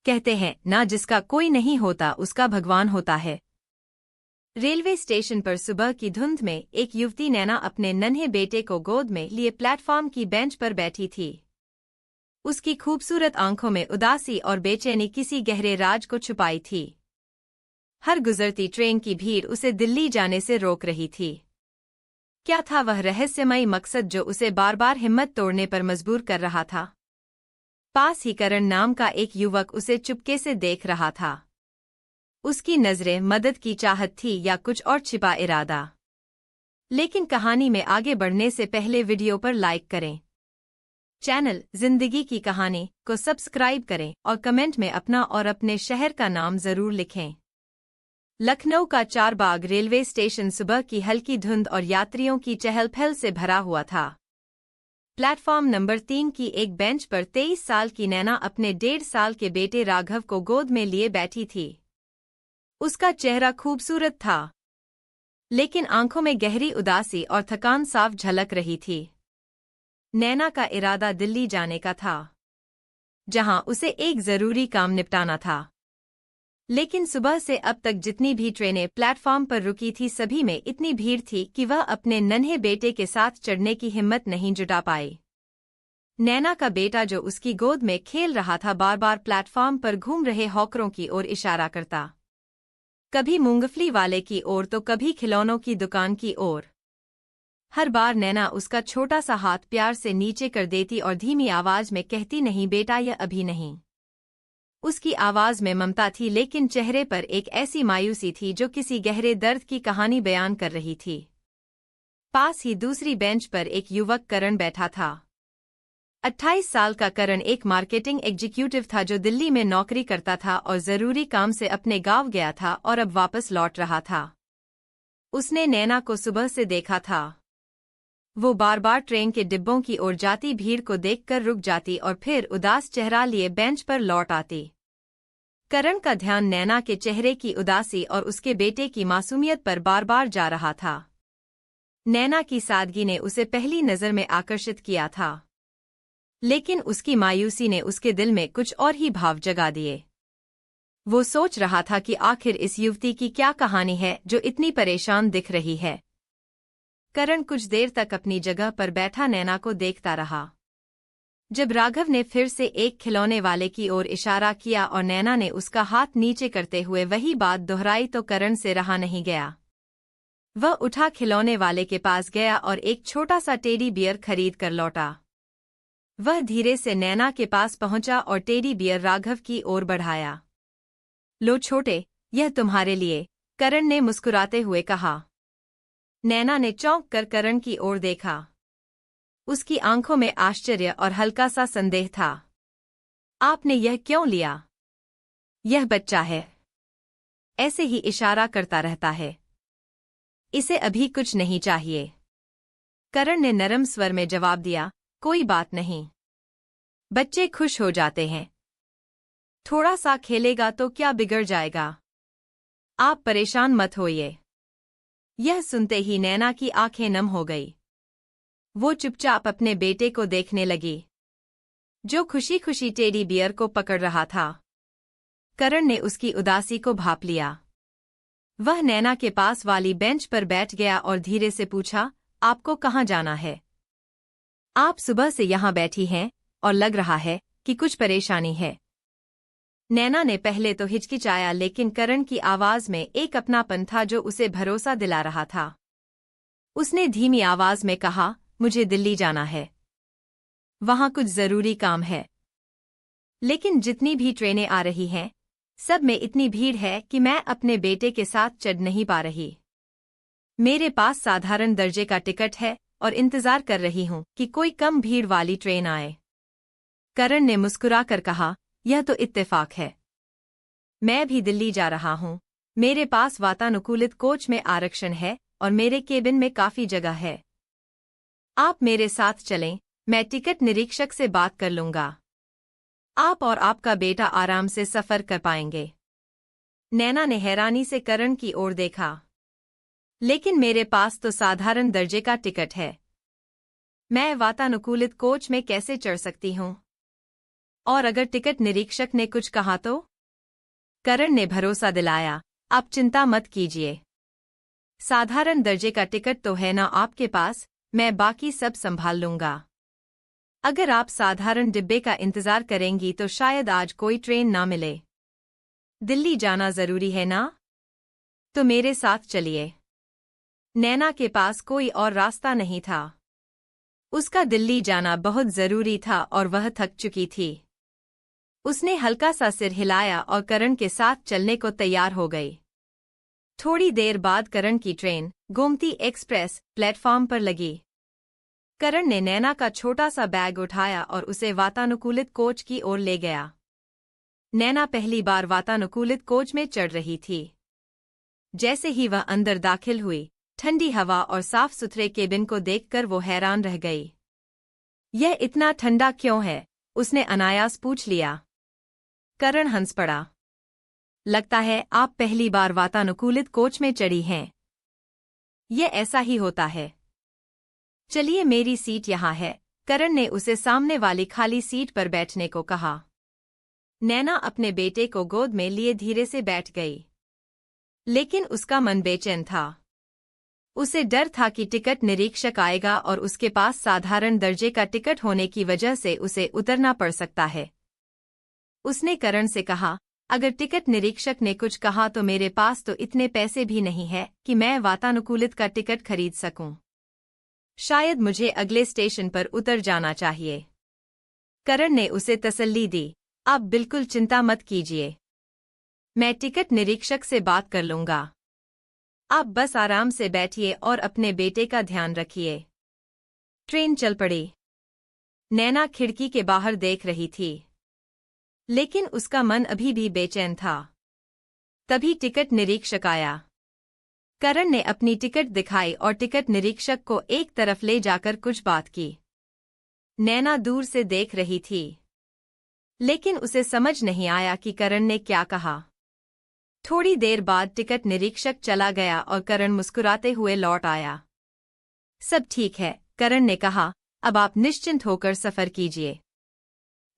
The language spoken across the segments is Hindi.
कहते हैं ना, जिसका कोई नहीं होता उसका भगवान होता है। रेलवे स्टेशन पर सुबह की धुंध में एक युवती नैना अपने नन्हे बेटे को गोद में लिए प्लेटफॉर्म की बेंच पर बैठी थी। उसकी खूबसूरत आंखों में उदासी और बेचैनी किसी गहरे राज को छुपाई थी। हर गुजरती ट्रेन की भीड़ उसे दिल्ली जाने से रोक रही थी। क्या था वह रहस्यमयी मकसद जो उसे बार बार हिम्मत तोड़ने पर मजबूर कर रहा था? पास ही करण नाम का एक युवक उसे चुपके से देख रहा था। उसकी नजरें मदद की चाहत थी या कुछ और छिपा इरादा। लेकिन कहानी में आगे बढ़ने से पहले वीडियो पर लाइक करें, चैनल जिंदगी की कहानी को सब्सक्राइब करें और कमेंट में अपना और अपने शहर का नाम जरूर लिखें। लखनऊ का चारबाग रेलवे स्टेशन सुबह की हल्की धुंध और यात्रियों की चहल-पहल से भरा हुआ था। प्लेटफॉर्म नंबर 3 की एक बेंच पर 23 साल की नैना अपने 1.5 साल के बेटे राघव को गोद में लिए बैठी थी। उसका चेहरा खूबसूरत था, लेकिन आंखों में गहरी उदासी और थकान साफ झलक रही थी। नैना का इरादा दिल्ली जाने का था, जहां उसे एक जरूरी काम निपटाना था। लेकिन सुबह से अब तक जितनी भी ट्रेनें प्लेटफॉर्म पर रुकी थी, सभी में इतनी भीड़ थी कि वह अपने नन्हे बेटे के साथ चढ़ने की हिम्मत नहीं जुटा पाई। नैना का बेटा जो उसकी गोद में खेल रहा था, बार बार प्लेटफॉर्म पर घूम रहे हॉकरों की ओर इशारा करता, कभी मूंगफली वाले की ओर तो कभी खिलौनों की दुकान की ओर। हर बार नैना उसका छोटा सा हाथ प्यार से नीचे कर देती और धीमी आवाज में कहती, नहीं बेटा, यह अभी नहीं। उसकी आवाज में ममता थी, लेकिन चेहरे पर एक ऐसी मायूसी थी जो किसी गहरे दर्द की कहानी बयान कर रही थी। पास ही दूसरी बेंच पर एक युवक करण बैठा था। 28 साल का करण एक मार्केटिंग एग्जीक्यूटिव था जो दिल्ली में नौकरी करता था और जरूरी काम से अपने गांव गया था और अब वापस लौट रहा था। उसने नैना को सुबह से देखा था। वो बार बार ट्रेन के डिब्बों की ओर जाती, भीड़ को देखकर रुक जाती और फिर उदास चेहरा लिए बेंच पर लौट आती। करण का ध्यान नैना के चेहरे की उदासी और उसके बेटे की मासूमियत पर बार बार जा रहा था। नैना की सादगी ने उसे पहली नजर में आकर्षित किया था, लेकिन उसकी मायूसी ने उसके दिल में कुछ और ही भाव जगा दिए। वो सोच रहा था कि आखिर इस युवती की क्या कहानी है जो इतनी परेशान दिख रही है। करण कुछ देर तक अपनी जगह पर बैठा नैना को देखता रहा। जब राघव ने फिर से एक खिलौने वाले की ओर इशारा किया और नैना ने उसका हाथ नीचे करते हुए वही बात दोहराई, तो करण से रहा नहीं गया। वह उठा, खिलौने वाले के पास गया और एक छोटा सा टेडी बियर खरीद कर लौटा। वह धीरे से नैना के पास पहुंचा और टेडी बियर राघव की ओर बढ़ाया। लो छोटे, यह तुम्हारे लिए, करण ने मुस्कुराते हुए कहा। नैना ने चौंक कर करण की ओर देखा। उसकी आंखों में आश्चर्य और हल्का सा संदेह था। आपने यह क्यों लिया? यह बच्चा है, ऐसे ही इशारा करता रहता है, इसे अभी कुछ नहीं चाहिए। करण ने नरम स्वर में जवाब दिया, कोई बात नहीं, बच्चे खुश हो जाते हैं, थोड़ा सा खेलेगा तो क्या बिगड़ जाएगा, आप परेशान मत होइए। यह सुनते ही नैना की आंखें नम हो गई। वो चुपचाप अपने बेटे को देखने लगी, जो खुशी खुशी टेडी बियर को पकड़ रहा था। करण ने उसकी उदासी को भांप लिया। वह नैना के पास वाली बेंच पर बैठ गया और धीरे से पूछा, आपको कहाँ जाना है? आप सुबह से यहाँ बैठी हैं और लग रहा है कि कुछ परेशानी है। नैना ने पहले तो हिचकिचाया, लेकिन करण की आवाज में एक अपनापन था जो उसे भरोसा दिला रहा था। उसने धीमी आवाज में कहा, मुझे दिल्ली जाना है, वहां कुछ जरूरी काम है। लेकिन जितनी भी ट्रेनें आ रही हैं, सब में इतनी भीड़ है कि मैं अपने बेटे के साथ चढ़ नहीं पा रही। मेरे पास साधारण दर्जे का टिकट है और इंतजार कर रही हूं कि कोई कम भीड़ वाली ट्रेन आए। करण ने मुस्कुराकर कहा, यह तो इत्तेफाक है। मैं भी दिल्ली जा रहा हूं। मेरे पास वातानुकूलित कोच में आरक्षण है और मेरे केबिन में काफी जगह है। आप मेरे साथ चलें, मैं टिकट निरीक्षक से बात कर लूंगा। आप और आपका बेटा आराम से सफर कर पाएंगे। नैना ने हैरानी से करण की ओर देखा। लेकिन मेरे पास तो साधारण दर्जे का टिकट है, मैं वातानुकूलित कोच में कैसे चढ़ सकती हूँ? और अगर टिकट निरीक्षक ने कुछ कहा तो? करण ने भरोसा दिलाया, आप चिंता मत कीजिए। साधारण दर्जे का टिकट तो है ना आपके पास, मैं बाकी सब संभाल लूंगा। अगर आप साधारण डिब्बे का इंतजार करेंगी तो शायद आज कोई ट्रेन ना मिले। दिल्ली जाना जरूरी है ना? तो मेरे साथ चलिए। नैना के पास कोई और रास्ता नहीं था। उसका दिल्ली जाना बहुत जरूरी था और वह थक चुकी थी। उसने हल्का सा सिर हिलाया और करण के साथ चलने को तैयार हो गई। थोड़ी देर बाद करण की ट्रेन गोमती एक्सप्रेस प्लेटफॉर्म पर लगी। करण ने नैना का छोटा सा बैग उठाया और उसे वातानुकूलित कोच की ओर ले गया। नैना पहली बार वातानुकूलित कोच में चढ़ रही थी। जैसे ही वह अंदर दाखिल हुई, ठंडी हवा और साफ सुथरे केबिन को देखकर वो हैरान रह गई। यह इतना ठंडा क्यों है? उसने अनायास पूछ लिया। करण हंस पड़ा। लगता है आप पहली बार वातानुकूलित कोच में चढ़ी हैं। यह ऐसा ही होता है। चलिए मेरी सीट यहाँ है। करण ने उसे सामने वाली खाली सीट पर बैठने को कहा। नैना अपने बेटे को गोद में लिए धीरे से बैठ गई। लेकिन उसका मन बेचैन था। उसे डर था कि टिकट निरीक्षक आएगा और उसके पास साधारण दर्जे का टिकट होने की वजह से उसे उतरना पड़ सकता है। उसने करण से कहा, अगर टिकट निरीक्षक ने कुछ कहा तो मेरे पास तो इतने पैसे भी नहीं है कि मैं वातानुकूलित का टिकट खरीद सकूं। शायद मुझे अगले स्टेशन पर उतर जाना चाहिए। करण ने उसे तसल्ली दी, आप बिल्कुल चिंता मत कीजिए। मैं टिकट निरीक्षक से बात कर लूंगा। आप बस आराम से बैठिए और अपने बेटे का ध्यान रखिए। ट्रेन चल पड़ी। नैना खिड़की के बाहर देख रही थी, लेकिन उसका मन अभी भी बेचैन था। तभी टिकट निरीक्षक आया। करण ने अपनी टिकट दिखाई और टिकट निरीक्षक को एक तरफ ले जाकर कुछ बात की। नैना दूर से देख रही थी, लेकिन उसे समझ नहीं आया कि करण ने क्या कहा। थोड़ी देर बाद टिकट निरीक्षक चला गया और करण मुस्कुराते हुए लौट आया। सब ठीक है, करण ने कहा, अब आप निश्चिंत होकर सफर कीजिए।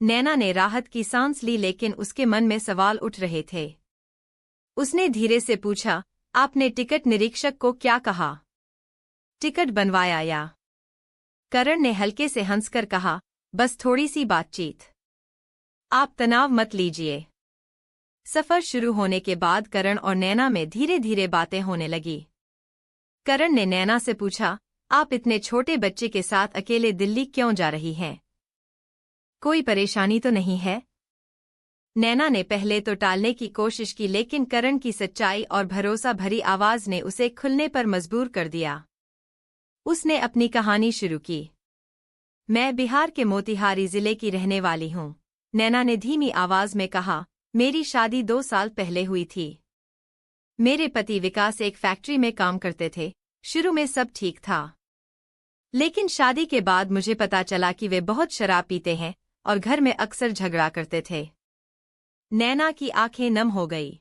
नैना ने राहत की सांस ली, लेकिन उसके मन में सवाल उठ रहे थे। उसने धीरे से पूछा, आपने टिकट निरीक्षक को क्या कहा? टिकट बनवाया या? करण ने हल्के से हंसकर कहा, बस थोड़ी सी बातचीत। आप तनाव मत लीजिए। सफर शुरू होने के बाद करण और नैना में धीरे धीरे बातें होने लगी। करण ने नैना से पूछा, आप इतने छोटे बच्चे के साथ अकेले दिल्ली क्यों जा रही हैं? कोई परेशानी तो नहीं है? नैना ने पहले तो टालने की कोशिश की, लेकिन करण की सच्चाई और भरोसा भरी आवाज ने उसे खुलने पर मजबूर कर दिया। उसने अपनी कहानी शुरू की। मैं बिहार के मोतिहारी जिले की रहने वाली हूँ। नैना ने धीमी आवाज में कहा, मेरी शादी 2 साल पहले हुई थी। मेरे पति विकास एक फैक्ट्री में काम करते थे। शुरू में सब ठीक था, लेकिन शादी के बाद मुझे पता चला कि वे बहुत शराब पीते हैं और घर में अक्सर झगड़ा करते थे। नैना की आंखें नम हो गई।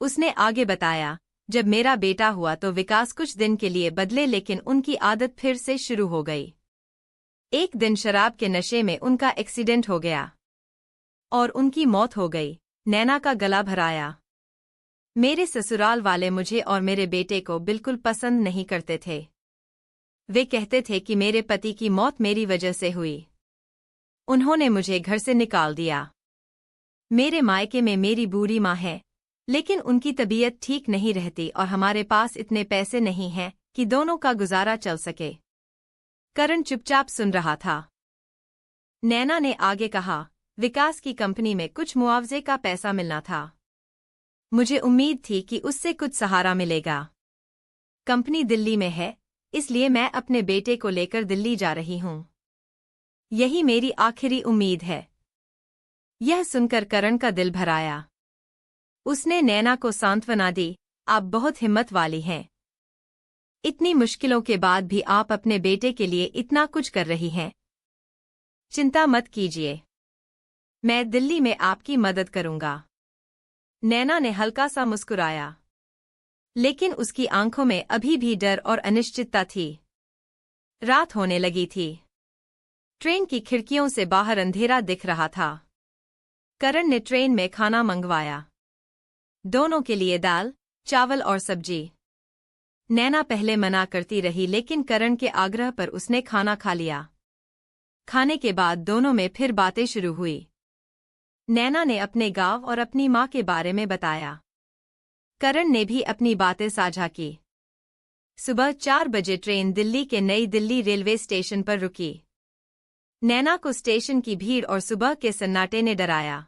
उसने आगे बताया, जब मेरा बेटा हुआ तो विकास कुछ दिन के लिए बदले, लेकिन उनकी आदत फिर से शुरू हो गई। एक दिन शराब के नशे में उनका एक्सीडेंट हो गया और उनकी मौत हो गई। नैना का गला भराया। मेरे ससुराल वाले मुझे और मेरे बेटे को बिल्कुल पसंद नहीं करते थे। वे कहते थे कि मेरे पति की मौत मेरी वजह से हुई। उन्होंने मुझे घर से निकाल दिया। मेरे मायके में मेरी बूढ़ी माँ है, लेकिन उनकी तबीयत ठीक नहीं रहती और हमारे पास इतने पैसे नहीं हैं कि दोनों का गुजारा चल सके। करण चुपचाप सुन रहा था। नैना ने आगे कहा, विकास की कंपनी में कुछ मुआवजे का पैसा मिलना था। मुझे उम्मीद थी कि उससे कुछ सहारा मिलेगा। कंपनी दिल्ली में है, इसलिए मैं अपने बेटे को लेकर दिल्ली जा रही हूँ। यही मेरी आखिरी उम्मीद है। यह सुनकर करण का दिल भर आया। उसने नैना को सांत्वना दी, आप बहुत हिम्मत वाली हैं। इतनी मुश्किलों के बाद भी आप अपने बेटे के लिए इतना कुछ कर रही हैं। चिंता मत कीजिए, मैं दिल्ली में आपकी मदद करूंगा। नैना ने हल्का सा मुस्कुराया, लेकिन उसकी आंखों में अभी भी डर और अनिश्चितता थी। रात होने लगी थी। ट्रेन की खिड़कियों से बाहर अंधेरा दिख रहा था। करण ने ट्रेन में खाना मंगवाया। दोनों के लिए दाल, चावल और सब्जी। नैना पहले मना करती रही, लेकिन करण के आग्रह पर उसने खाना खा लिया। खाने के बाद दोनों में फिर बातें शुरू हुई। नैना ने अपने गांव और अपनी मां के बारे में बताया। करण ने भी अपनी बातें साझा की। सुबह 4 बजे ट्रेन दिल्ली के नई दिल्ली रेलवे स्टेशन पर रुकी। नैना को स्टेशन की भीड़ और सुबह के सन्नाटे ने डराया।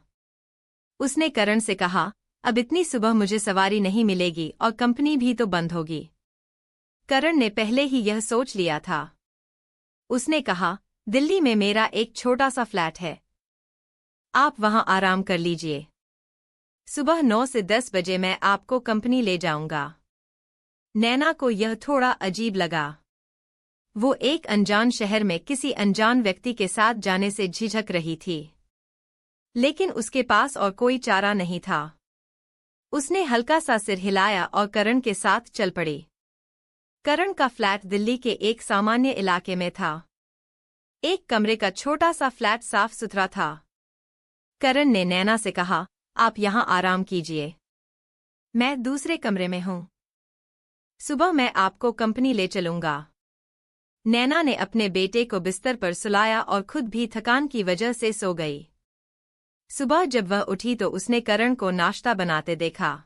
उसने करण से कहा, अब इतनी सुबह मुझे सवारी नहीं मिलेगी और कंपनी भी तो बंद होगी। करण ने पहले ही यह सोच लिया था। उसने कहा, दिल्ली में मेरा एक छोटा सा फ्लैट है, आप वहां आराम कर लीजिए। सुबह 9 से 10 बजे मैं आपको कंपनी ले जाऊंगा। नैना को यह थोड़ा अजीब लगा। वो एक अनजान शहर में किसी अनजान व्यक्ति के साथ जाने से झिझक रही थी, लेकिन उसके पास और कोई चारा नहीं था। उसने हल्का सा सिर हिलाया और करण के साथ चल पड़ी। करण का फ्लैट दिल्ली के एक सामान्य इलाके में था। एक कमरे का छोटा सा फ्लैट साफ सुथरा था। करण ने नैना से कहा, आप यहां आराम कीजिए, मैं दूसरे कमरे में हूं। सुबह मैं आपको कंपनी ले चलूंगा। नैना ने अपने बेटे को बिस्तर पर सुलाया और खुद भी थकान की वजह से सो गई। सुबह जब वह उठी तो उसने करण को नाश्ता बनाते देखा।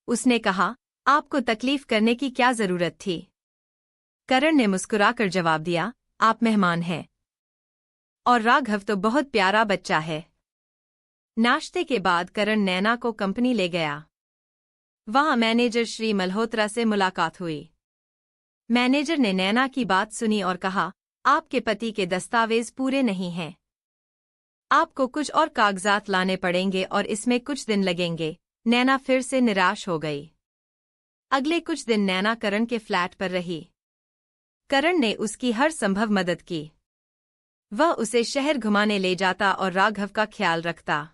उसने कहा, आपको तकलीफ करने की क्या जरूरत थी? करण ने मुस्कुराकर जवाब दिया, आप मेहमान हैं और राघव तो बहुत प्यारा बच्चा है। नाश्ते के बाद करण नैना को कंपनी ले गया। वहां मैनेजर श्री मल्होत्रा से मुलाकात हुई। मैनेजर ने नैना की बात सुनी और कहा, आपके पति के दस्तावेज पूरे नहीं हैं, आपको कुछ और कागजात लाने पड़ेंगे और इसमें कुछ दिन लगेंगे। नैना फिर से निराश हो गई। अगले कुछ दिन नैना करण के फ्लैट पर रही। करण ने उसकी हर संभव मदद की। वह उसे शहर घुमाने ले जाता और राघव का ख्याल रखता।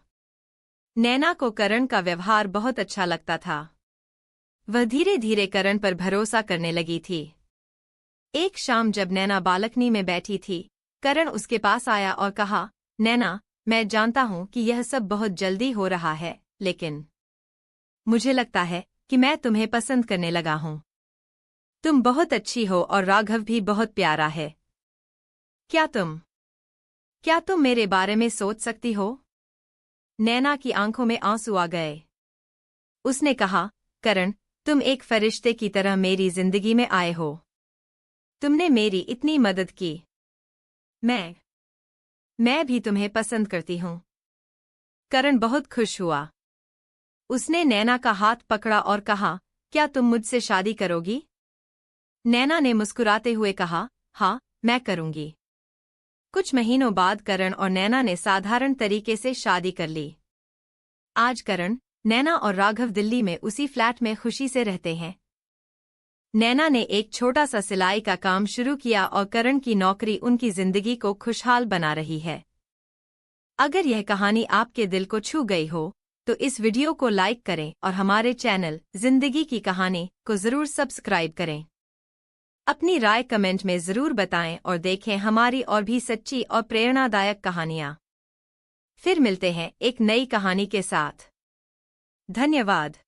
नैना को करण का व्यवहार बहुत अच्छा लगता था। वह धीरे धीरे करण पर भरोसा करने लगी थी। एक शाम जब नैना बालकनी में बैठी थी, करण उसके पास आया और कहा, नैना, मैं जानता हूं कि यह सब बहुत जल्दी हो रहा है, लेकिन मुझे लगता है कि मैं तुम्हें पसंद करने लगा हूं। तुम बहुत अच्छी हो और राघव भी बहुत प्यारा है। क्या तुम मेरे बारे में सोच सकती हो? नैना की आंखों में आंसू आ गए। उसने कहा, करण, तुम एक फरिश्ते की तरह मेरी जिंदगी में आए हो। तुमने मेरी इतनी मदद की। मैं भी तुम्हें पसंद करती हूं। करण बहुत खुश हुआ। उसने नैना का हाथ पकड़ा और कहा, क्या तुम मुझसे शादी करोगी? नैना ने मुस्कुराते हुए कहा, हाँ, मैं करूंगी। कुछ महीनों बाद करण और नैना ने साधारण तरीके से शादी कर ली। आज करण, नैना और राघव दिल्ली में उसी फ्लैट में खुशी से रहते हैं। नैना ने एक छोटा सा सिलाई का काम शुरू किया और करण की नौकरी उनकी जिंदगी को खुशहाल बना रही है। अगर यह कहानी आपके दिल को छू गई हो, तो इस वीडियो को लाइक करें और हमारे चैनल जिंदगी की कहानी को जरूर सब्सक्राइब करें। अपनी राय कमेंट में जरूर बताएं और देखें हमारी और भी सच्ची और प्रेरणादायक कहानियां। फिर मिलते हैं एक नई कहानी के साथ। धन्यवाद।